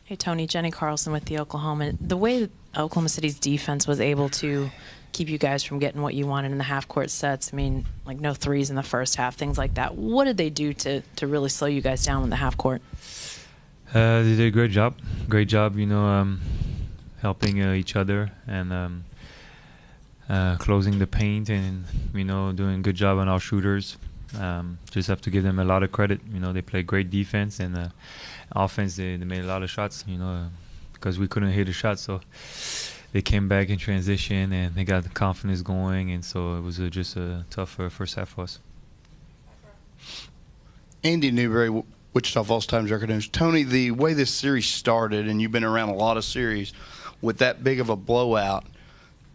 Hey, Tony, Jenny Carlson with the Oklahoma. The way that Oklahoma City's defense was able to keep you guys from getting what you wanted in the half-court sets, I mean, like no threes in the first half, things like that. What did they do to really slow you guys down in the half-court? They did a great job. Great job, helping each other and closing the paint and, doing a good job on our shooters. Just have to give them a lot of credit. They played great defense and offense. They made a lot of shots, because we couldn't hit a shot. So they came back in transition and they got the confidence going. And so it was just a tough first half for us. Andy Newberry, Wichita Falls Times Record News. Tony, the way this series started, and you've been around a lot of series, with that big of a blowout,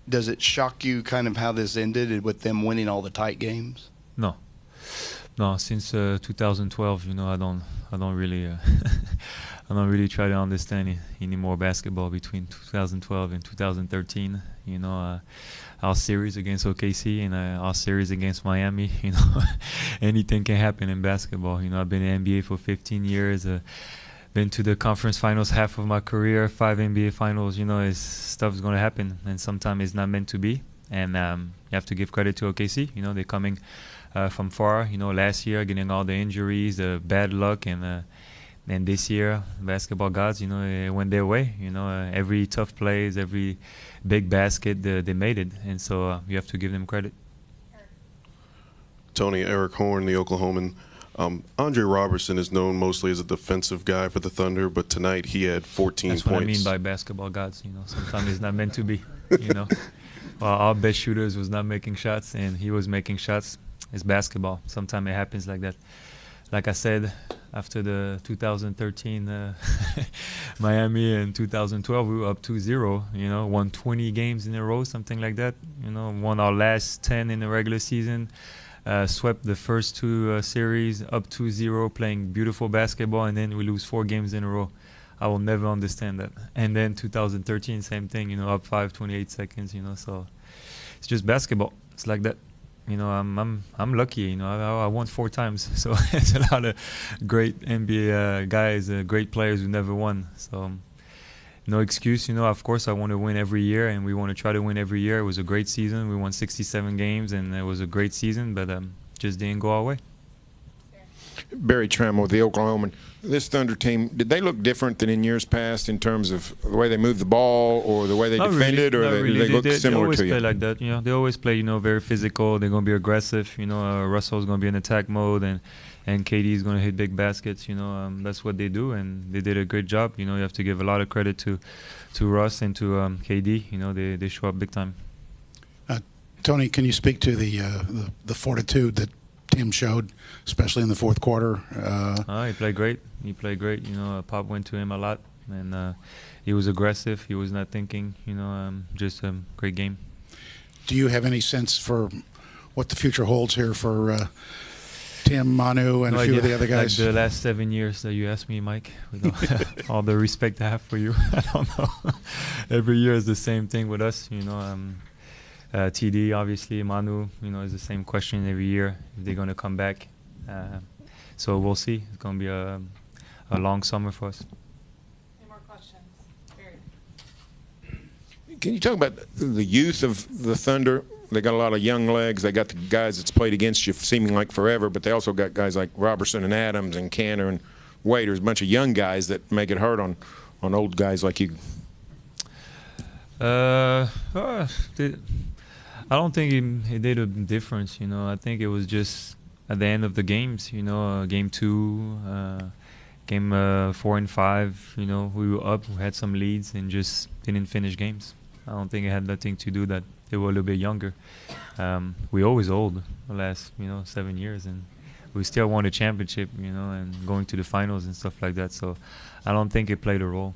does it shock you kind of how this ended with them winning all the tight games? No, since 2012, I don't really, I don't really try to understand any more basketball between 2012 and 2013. Our series against OKC and our series against Miami. Anything can happen in basketball. I've been in the NBA for 15 years. Been to the conference finals half of my career, 5 NBA finals. Stuff's going to happen, and sometimes it's not meant to be. And you have to give credit to OKC. They're coming from far. Last year getting all the injuries, the bad luck, and this year basketball gods, it went their way. Every tough plays, every big basket, they made it, and so you have to give them credit. Tony, Eric Horn, the Oklahoman. Andre Robertson is known mostly as a defensive guy for the Thunder, but tonight he had 14 points. That's what I mean by basketball gods. Sometimes it's not meant to be. Our best shooters was not making shots, and he was making shots. It's basketball. Sometimes it happens like that. Like I said, after the 2013 Miami and 2012, we were up 2-0. Won 20 games in a row, something like that. Won our last 10 in the regular season. Swept the first 2 series up 2-0, playing beautiful basketball, and then we lose 4 games in a row. I will never understand that. And then 2013, same thing. Up 5, 28 seconds. So it's just basketball. It's like that. I'm lucky. I won 4 times, so it's a lot of great NBA guys, great players who never won. So no excuse. Of course I want to win every year, and we want to try to win every year. It was a great season. We won 67 games, and it was a great season, but just didn't go our way. Barry Trammell with the Oklahoman. This Thunder team, did they look different than in years past in terms of the way they moved the ball or the way they defended, or they look similar to you? They always play like that. They always play, very physical. They're going to be aggressive. Russell's going to be in attack mode, and KD is going to hit big baskets. That's what they do, and they did a great job. You have to give a lot of credit to Russ and to KD. They show up big time. Tony, can you speak to the fortitude that Tim showed, especially in the fourth quarter? He played great. Pop went to him a lot, and he was aggressive. He was not thinking. Just a great game. Do you have any sense for what the future holds here for Tim, Manu, and a few of the other guys? Like the last 7 years that you asked me, Mike, with all the respect I have for you, I don't know. Every year is the same thing with us. TD, obviously, Manu, is the same question every year, if they're going to come back. So we'll see. It's going to be a long summer for us. Any more questions? Can you talk about the youth of the Thunder? They got a lot of young legs. They got the guys that's played against you seeming like forever, but they also got guys like Robertson and Adams and Cantor and Wade. There's a bunch of young guys that make it hard on old guys like you. I don't think it did a difference. I think it was just at the end of the games. Game 2, game 4 and 5. We were up, we had some leads, and just didn't finish games. I don't think it had nothing to do that they were a little bit younger. We always old the last 7 years, and we still won a championship. And going to the finals and stuff like that. So I don't think it played a role.